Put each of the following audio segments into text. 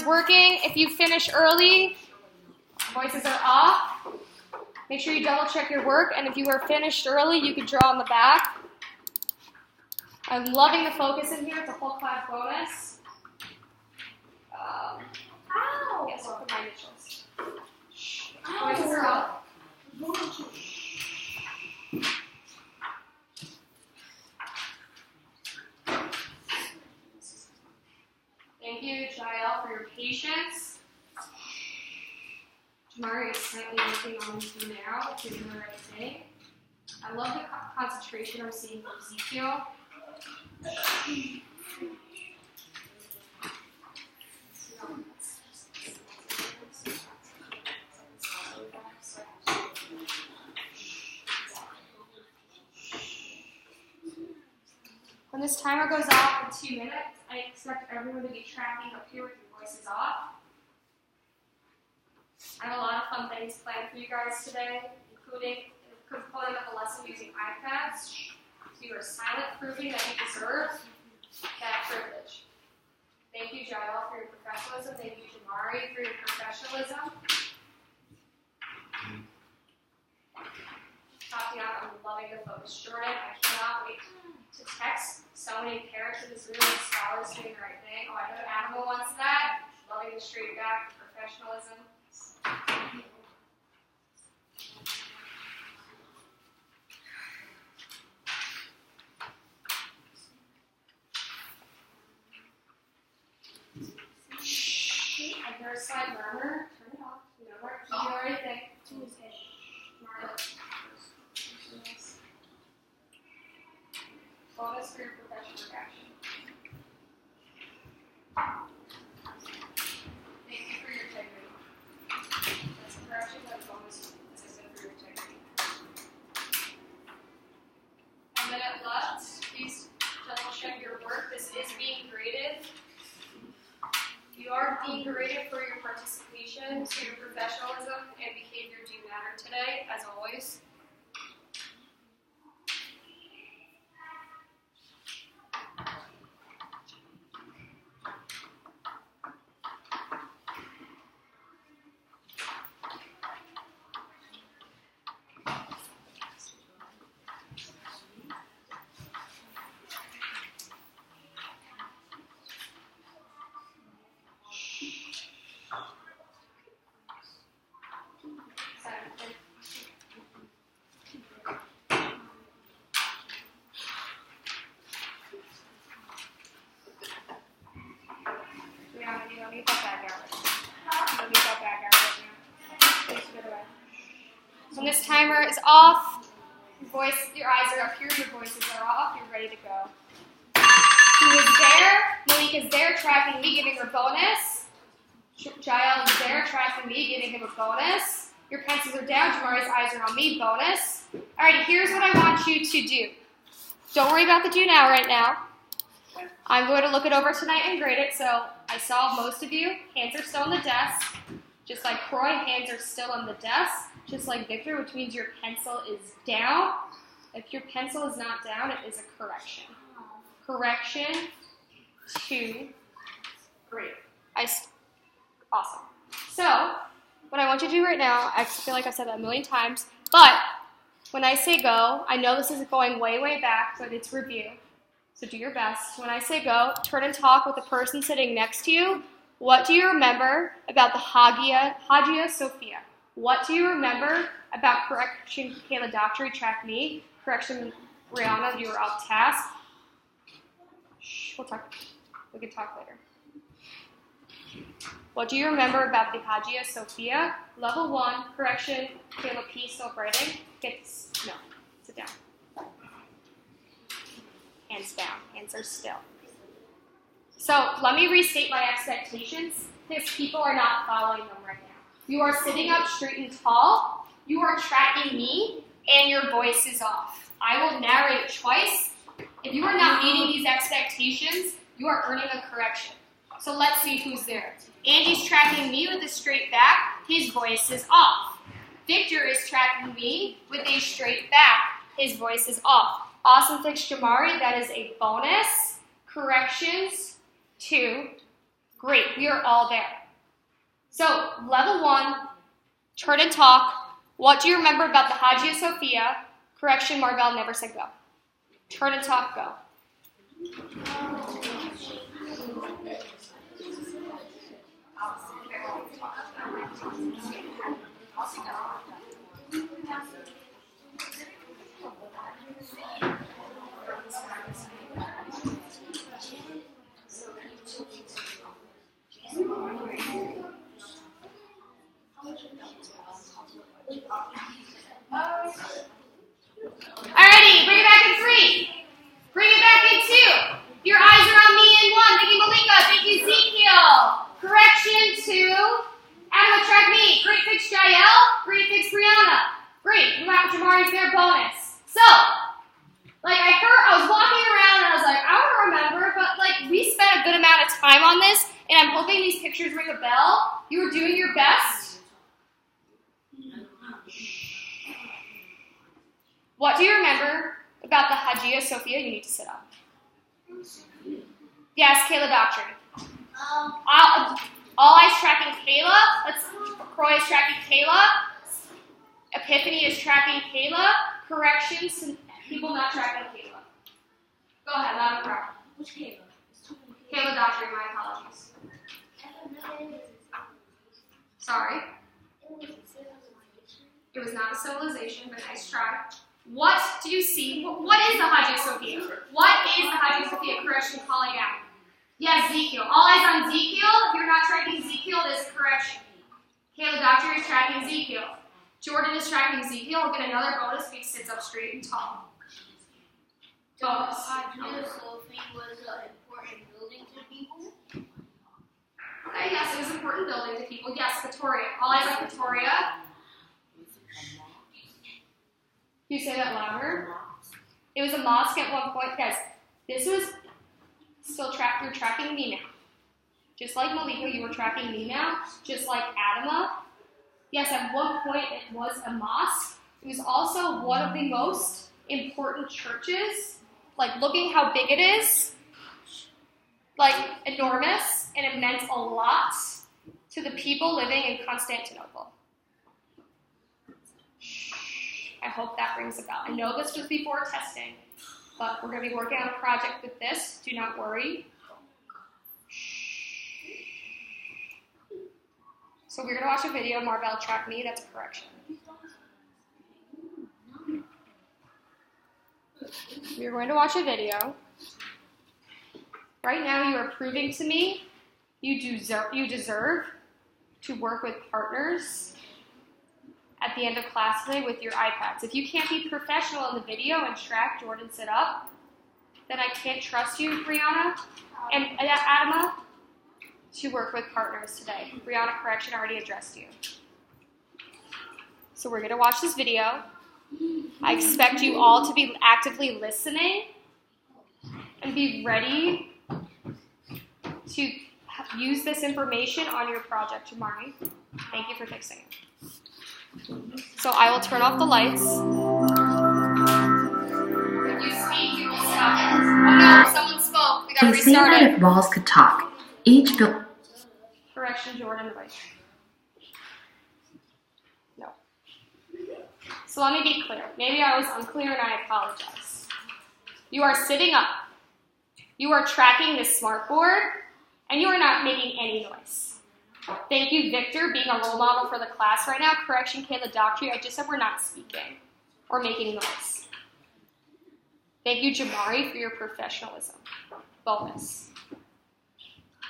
is working. If you finish early, voices are off. Make sure you double check your work, and if you are finished early, you can draw on the back. I'm loving the focus in here. It's a whole class bonus. Yes, I'll put my initials. Voices are off. Thank you, Jael, for your patience. Jamari is slightly working on you now, doing the right thing. I love the concentration I'm seeing from Ezekiel. When this timer goes off in 2 minutes, I expect everyone to be tracking up here with your voices off. I have a lot of fun things planned for you guys today, including a component of the lesson using iPads. So you are silent, proving that you deserve that privilege. Thank you, Jael, for your professionalism. Thank you, Jamari, for your professionalism. Tatiana, I'm loving the focus. Jordan, I cannot wait to text so many parents in this room and scholars doing the right thing. Oh, I know Animal wants that. Loving the straight back, professionalism. I hear a slight murmur. Turn it off. You know where anything. Bonus for your professional reaction. Thank you for your integrity. That's a correction, that's bonus, as I said, for your integrity. 1 minute left. Please double check your work. This is being graded. You are being graded for your participation, so your professionalism and behavior do matter today, as always. When this timer is off, your eyes are up here, your voices are off, you're ready to go. Who is there? Malik is there, tracking me, giving her bonus. Jael is there, tracking me, giving him a bonus. Your pencils are down, Jamari's eyes are on me, bonus. Alright, here's what I want you to do. Don't worry about the do now right now. I'm going to look it over tonight and grade it, so I saw most of you. Hands are still on the desk. Just like Croy, hands are still on the desk. Just like Victor, which means your pencil is down. If your pencil is not down, it is a correction. Correction 2. Great. Awesome. So, what I want you to do right now, I feel like I've said that a million times, but when I say go, I know this is going way, way back, but it's review. So do your best. When I say go, turn and talk with the person sitting next to you. What do you remember about the Hagia Sophia? What do you remember about correction, Kayla Doctory, track me? Correction, Rihanna, you were off task. Shh, we'll talk. We can talk later. What do you remember about the Hagia Sophia? Level 1, correction, Kayla P, still writing. No, sit down. Hands down, hands are still. So let me restate my expectations because people are not following them right now. You are sitting up straight and tall, you are tracking me, and your voice is off. I will narrate twice. If you are not meeting these expectations, you are earning a correction. So let's see who's there. Andy's tracking me with a straight back, his voice is off. Victor is tracking me with a straight back, his voice is off. Awesome, thanks Jamari, that is a bonus. Corrections 2. Great, we are all there. So, level 1, turn and talk. What do you remember about the Hagia Sophia? Correction, Marvell never said go. Turn and talk, go. Alrighty, bring it back in 3. Bring it back in 2. Your eyes are on me in 1. Thank you, Malika. Thank you, Ezekiel. Correction 2. Adama, track me. Great fix, Jael. Great fix, Brianna. Great. Jamari's there, bonus. So, like I was walking around and I was like, I don't remember, but like we spent a good amount of time on this, and I'm hoping these pictures ring a bell. You were doing your best. What do you remember about the Hagia Sophia? You need to sit up. Yes, Kayla Doctrine. All eyes tracking Kayla. Croy is tracking Kayla. Epiphany is tracking Kayla. Corrections, people not tracking Kayla. Go ahead, loud and proud. Which Kayla? Kayla Doctrine, my apologies. Sorry. It was not a civilization, but nice try. What do you see? What is the Hagia Sophia? What is the Hagia Sophia? Correction calling out. Yes, Ezekiel. All eyes on Ezekiel. If you're not tracking Ezekiel, this is correction. Kayla Doctor is tracking Ezekiel. Jordan is tracking Ezekiel. We'll get another bonus if he sits up straight and tall. Bonus. Hagia Sophia was an important building to people. Okay, yes, it was an important building to people. Yes, Pretoria. All eyes on Pretoria. Can you say that louder? It was a mosque at one point. Guys, this was still you're tracking me now. Just like Malika, you were tracking me now. Just like Adama. Yes, at one point it was a mosque. It was also one of the most important churches. Like, looking how big it is. Like, enormous. And it meant a lot to the people living in Constantinople. I hope that rings a bell. I know this was before testing, but we're going to be working on a project with this. Do not worry. So we're going to watch a video. Marvell track me. That's a correction. We're going to watch a video. Right now you are proving to me you deserve to work with partners at the end of class today with your iPads. If you can't be professional in the video and track Jordan sit up, then I can't trust you, Brianna and Adama, to work with partners today. Brianna, correction, already addressed you. So we're going to watch this video. I expect you all to be actively listening and be ready to use this information on your project, Jamari. Thank you for fixing it. So I will turn off the lights. If you speak, you will stop it. Oh no, someone spoke. We got to They say that restart it. if walls could talk, each building... Correction, Jordan, right. No. So let me be clear. Maybe I was unclear and I apologize. You are sitting up. You are tracking this smartboard, and you are not making any noise. Thank you, Victor, being a role model for the class right now. Correction, Kayla Doctry, I just said we're not speaking or making noise. Thank you, Jamari, for your professionalism. Bonus.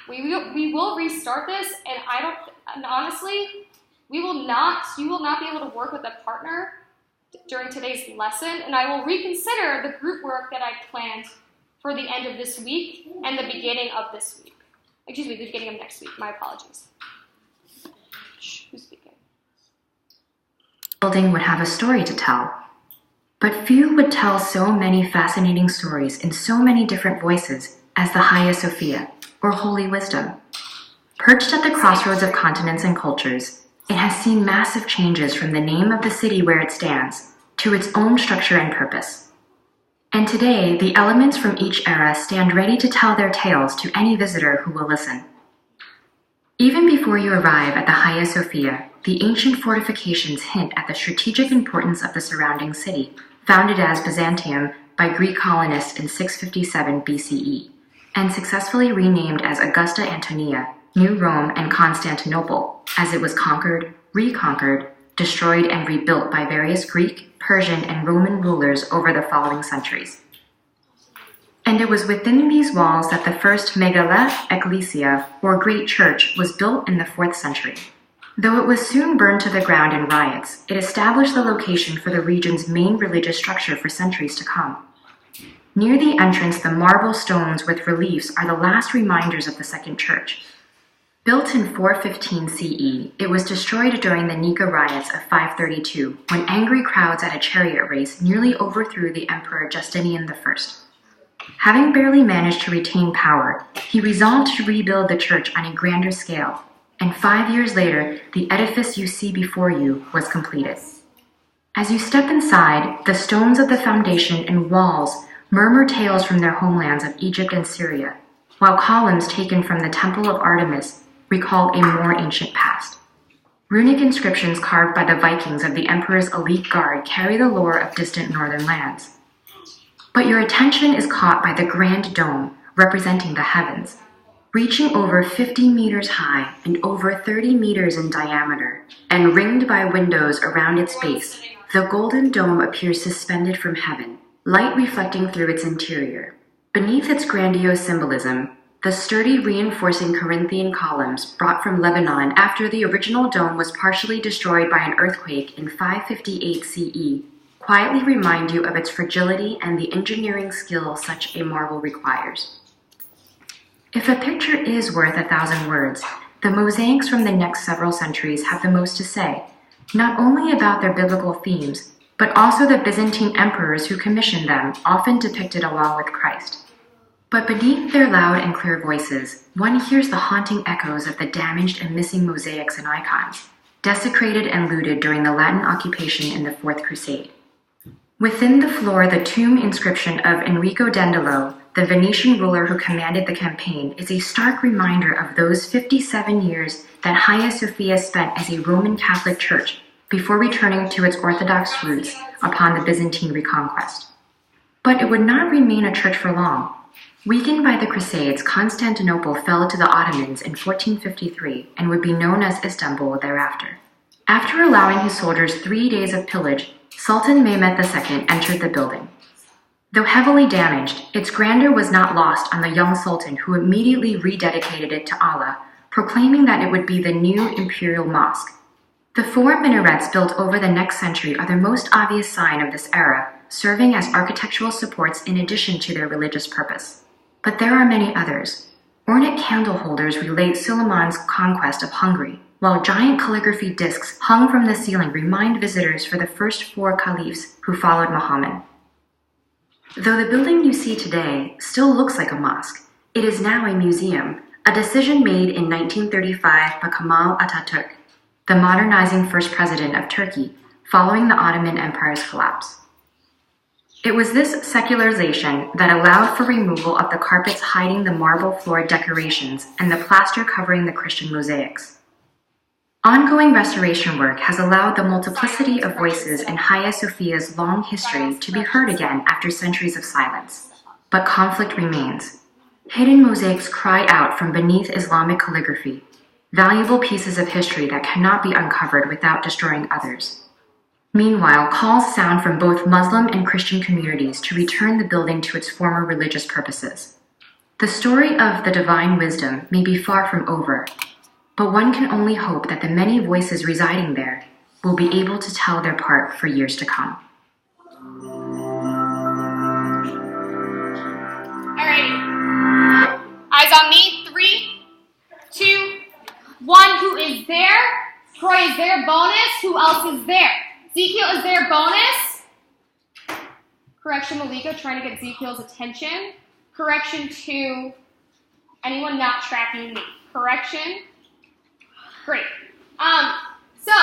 We will restart this, and honestly, you will not be able to work with a partner during today's lesson, and I will reconsider the group work that I planned for the end of this week and the beginning of this week. Excuse me, the beginning of next week. My apologies. Shh, who's speaking? building would have a story to tell. But few would tell so many fascinating stories in so many different voices as the Hagia Sophia, or Holy Wisdom. Perched at the crossroads of continents and cultures, it has seen massive changes from the name of the city where it stands to its own structure and purpose. And today, the elements from each era stand ready to tell their tales to any visitor who will listen. Even before you arrive at the Hagia Sophia, the ancient fortifications hint at the strategic importance of the surrounding city, founded as Byzantium by Greek colonists in 657 BCE, and successfully renamed as Augusta Antonia, New Rome, and Constantinople, as it was conquered, reconquered, destroyed, and rebuilt by various Greek, Persian, and Roman rulers over the following centuries. And it was within these walls that the first Megala Ecclesia, or Great Church, was built in the 4th century. Though it was soon burned to the ground in riots, it established the location for the region's main religious structure for centuries to come. Near the entrance, the marble stones with reliefs are the last reminders of the Second Church. Built in 415 CE, it was destroyed during the Nika riots of 532, when angry crowds at a chariot race nearly overthrew the Emperor Justinian I. Having barely managed to retain power, he resolved to rebuild the church on a grander scale, and 5 years later, the edifice you see before you was completed. As you step inside, the stones of the foundation and walls murmur tales from their homelands of Egypt and Syria, while columns taken from the Temple of Artemis recall a more ancient past. Runic inscriptions carved by the Vikings of the Emperor's elite guard carry the lore of distant northern lands. But your attention is caught by the grand dome, representing the heavens. Reaching over 50 meters high and over 30 meters in diameter, and ringed by windows around its base, the golden dome appears suspended from heaven, light reflecting through its interior. Beneath its grandiose symbolism, the sturdy reinforcing Corinthian columns brought from Lebanon after the original dome was partially destroyed by an earthquake in 558 CE quietly remind you of its fragility and the engineering skill such a marvel requires. If a picture is worth 1,000 words, the mosaics from the next several centuries have the most to say, not only about their biblical themes, but also the Byzantine emperors who commissioned them, often depicted along with Christ. But beneath their loud and clear voices, one hears the haunting echoes of the damaged and missing mosaics and icons, desecrated and looted during the Latin occupation in the Fourth Crusade. Within the floor, the tomb inscription of Enrico Dandolo, the Venetian ruler who commanded the campaign, is a stark reminder of those 57 years that Hagia Sophia spent as a Roman Catholic church before returning to its Orthodox roots upon the Byzantine reconquest. But it would not remain a church for long. Weakened by the Crusades, Constantinople fell to the Ottomans in 1453 and would be known as Istanbul thereafter. After allowing his soldiers 3 days of pillage, Sultan Mehmed II entered the building. Though heavily damaged, its grandeur was not lost on the young sultan who immediately rededicated it to Allah, proclaiming that it would be the new imperial mosque. The 4 minarets built over the next century are the most obvious sign of this era, serving as architectural supports in addition to their religious purpose. But there are many others. Ornate candle holders relate Suleiman's conquest of Hungary, while giant calligraphy discs hung from the ceiling remind visitors for the first 4 caliphs who followed Muhammad. Though the building you see today still looks like a mosque, it is now a museum, a decision made in 1935 by Kemal Atatürk, the modernizing first president of Turkey, following the Ottoman Empire's collapse. It was this secularization that allowed for removal of the carpets hiding the marble floor decorations and the plaster covering the Christian mosaics. Ongoing restoration work has allowed the multiplicity of voices in Hagia Sophia's long history to be heard again after centuries of silence. But conflict remains. Hidden mosaics cry out from beneath Islamic calligraphy, valuable pieces of history that cannot be uncovered without destroying others. Meanwhile, calls sound from both Muslim and Christian communities to return the building to its former religious purposes. The story of the divine wisdom may be far from over, but one can only hope that the many voices residing there will be able to tell their part for years to come. Alrighty. Eyes on me. 3, 2, 1. Who is there? Troy is there. Bonus. Who else is there? Ezekiel is there. Bonus. Correction, Malika, trying to get Ezekiel's attention. Correction to anyone not tracking me. Correction. Great. So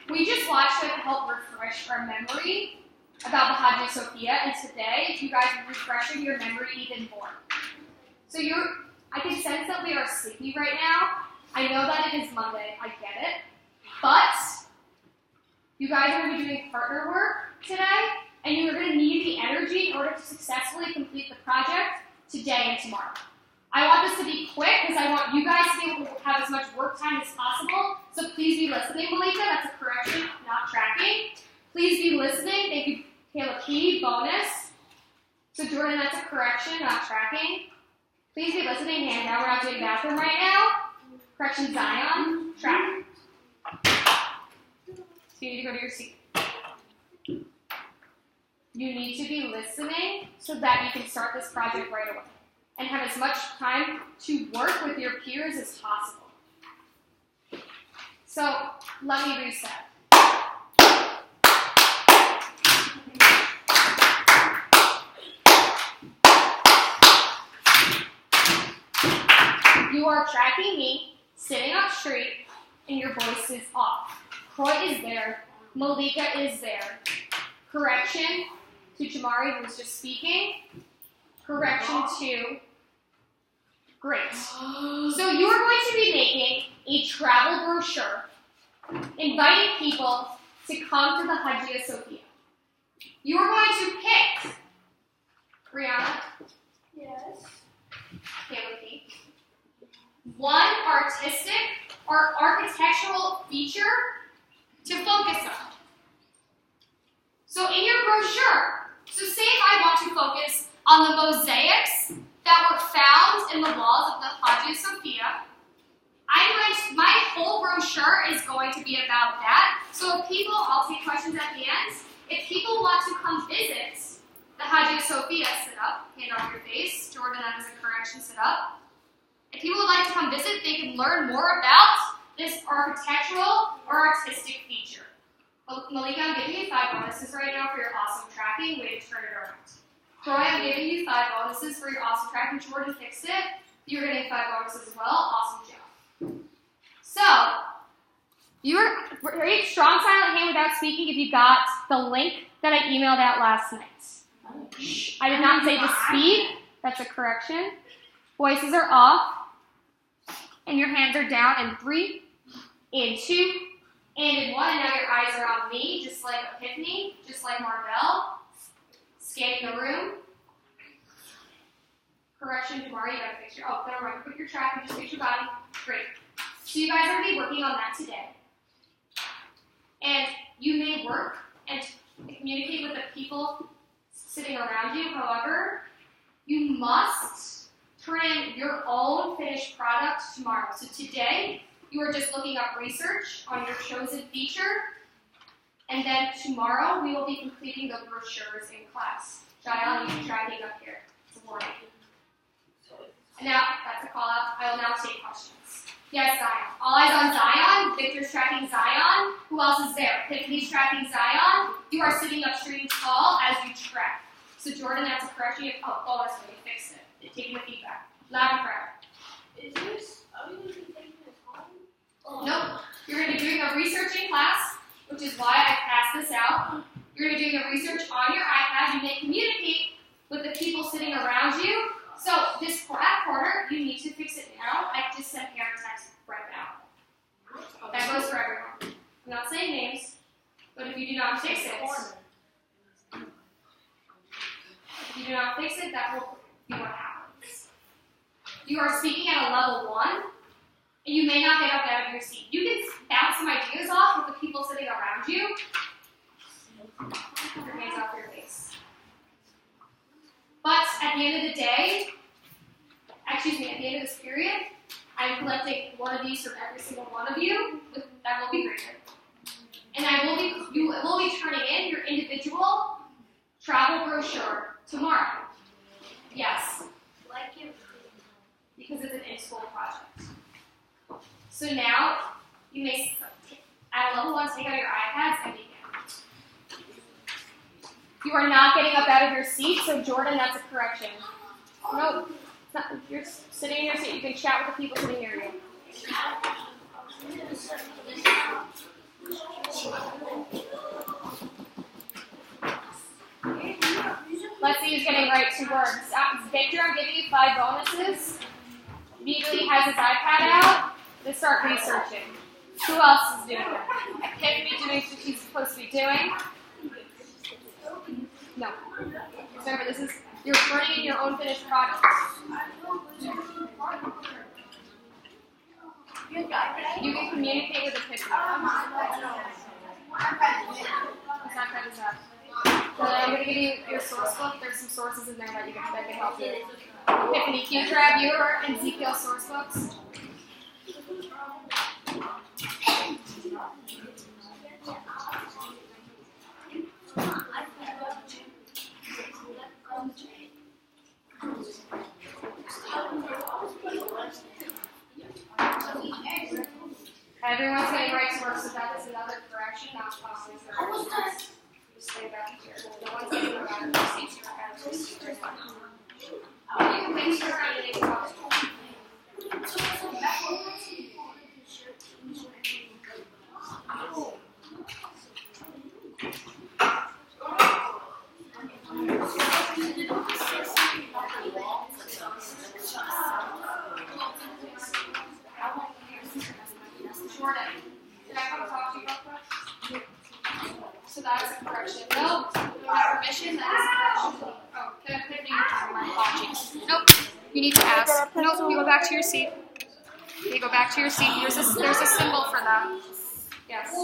we just watched it to help refresh our memory about the Hagia Sophia, and today you guys are refreshing your memory even more. So I can sense that we are sleepy right now. I know that it is Monday, I get it. But you guys are going to be doing partner work today, and you're going to need the energy in order to successfully complete the project today and tomorrow. I want this to be quick because I want you guys to be able to have as much work time as possible. So please be listening, Malika. That's a correction, not tracking. Please be listening. Thank you, Kayla P. Bonus. So Jordan, that's a correction, not tracking. Please be listening. Hand down. We're not doing bathroom right now. Correction, Zion. Tracking. So you need to go to your seat. You need to be listening so that you can start this project right away and have as much time to work with your peers as possible. So let me reset. You are tracking me, sitting up straight, and your voice is off. Croy is there. Malika is there. Correction to Jamari, who was just speaking. Correction to Great. So you are going to be making a travel brochure, inviting people to come to the Hagia Sophia. You are going to pick, Brianna. Yes. Kayla, one artistic or architectural feature to focus on. So in your brochure, so say if I want to focus on the mosaics that were found in the walls of the Hagia Sophia, my whole brochure is going to be about that. So if people, I'll take questions at the end. If people want to come visit the Hagia Sophia, sit up, hand on your face. Jordan, that is a correction, sit up. If people would like to come visit, they can learn more about this architectural or artistic feature. Malika, I'm giving you 5 bonuses right now for your awesome tracking. Way to turn it around. Troy, I'm giving you 5 bonuses for your awesome tracking. Jordan fixed it. You're getting 5 bonuses as well. Awesome job. So, you were very strong silent hand without speaking if you got the link that I emailed out last night. Shh, I did not say to speak. That's a correction. Voices are off. And your hands are down in 3, in 2, and in 1. And now your eyes are on me, just like Epiphany, just like Marvell. Scanning the room. Correction, Jamari, you gotta fix your, never mind, put your track and just fix your body. Great. So you guys are gonna be working on that today. And you may work and communicate with the people sitting around you. However, you must turn in your own finished product tomorrow. So today, you are just looking up research on your chosen feature. And then tomorrow, we will be completing the brochures in class. Jael, you can try getting up here. It's a warning. And now, that's a call out. I will now take questions. Yes, Zion. All eyes on Zion. Victor's tracking Zion. Who else is there? Tiffany's tracking Zion. You are sitting up straight and tall as you track. So Jordan, that's a correction. Oh, that's when you fixed it. You're taking the feedback. Loud and proud. Is this, are we going to be taking this home? Oh. Nope. You're going to be doing a research in class, which is why I passed this out. You're going to be doing the research on your iPad. You may communicate with the people sitting around you. So this flat corner, you need to fix it now. I just sent parent text right now. That goes for everyone. I'm not saying names, but if you do not fix it, that will be what happens. You are speaking at a level 1, and you may not get up out of your seat. You can bounce some ideas off with the people sitting around you. Put your hands off your face. But at the end of the day, at the end of this period, I'm collecting one of these from every single one of you that will be graded. And you will be turning in your individual travel brochure tomorrow. Yes. Like it. Because it's an in-school project. So now, you may, at a level 1, take out your iPads and begin. You are not getting up out of your seat, so Jordan, that's a correction. Nope. You're sitting in your seat. You can chat with the people sitting near you. Let's see who's getting right to work. Victor, I'm giving you 5 bonuses. immediately has his iPad out, they start researching. Who else is doing it? Epiphany doing what she's supposed to be doing? No. Remember, this is, you're turning in your own finished product. You can communicate with Epiphany. What's not good as that? I'm going to give you your source book. There's some sources in there that can help you. Epiphany, can you grab your and Ezekiel's source books? Everyone's getting right to work, so that is another correction, not possible. Just stay back here. No one's getting around the seats. You can make sure everything's possible. Jordan, can I come talk to you real quick? So that is a correction. No, without permission, that is a correction. Oh, can I put it in your time? Watching. Nope. You need to ask. Nope, you go back to your seat. You go back to your seat. There's a symbol for that. Yes.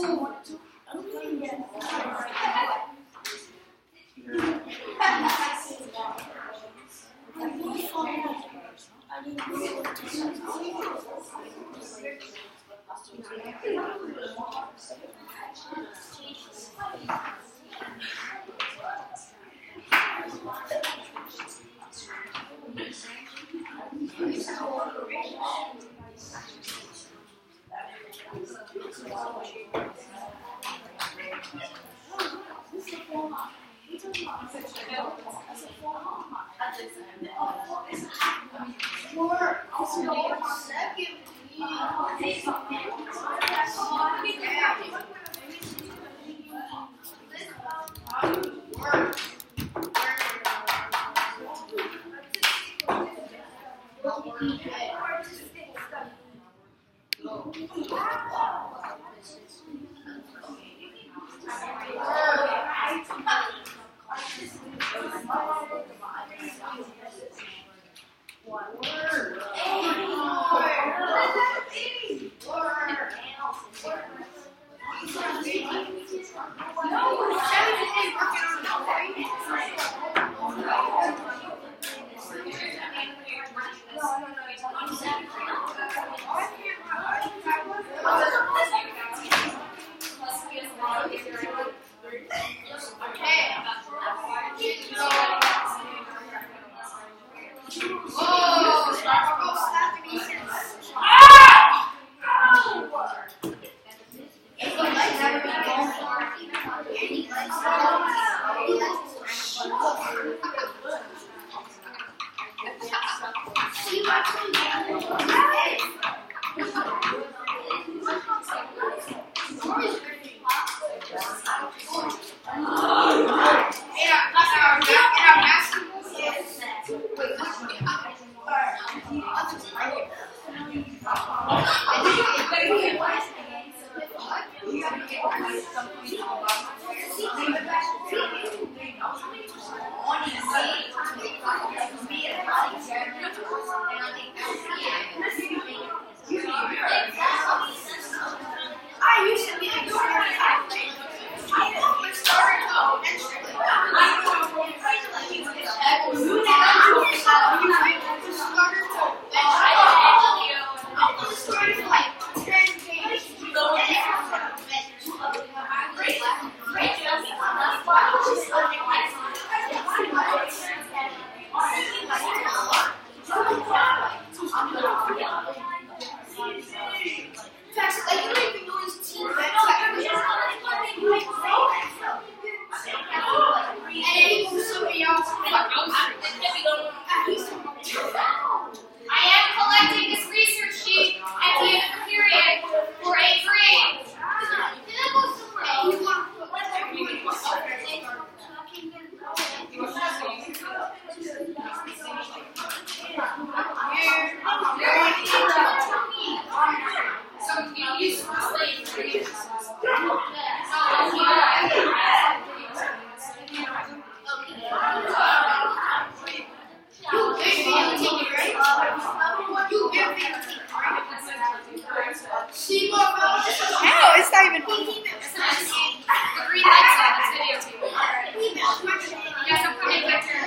How? It's not even. The green lights on. It's videotaping. You guys have coming picture.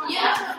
Yeah.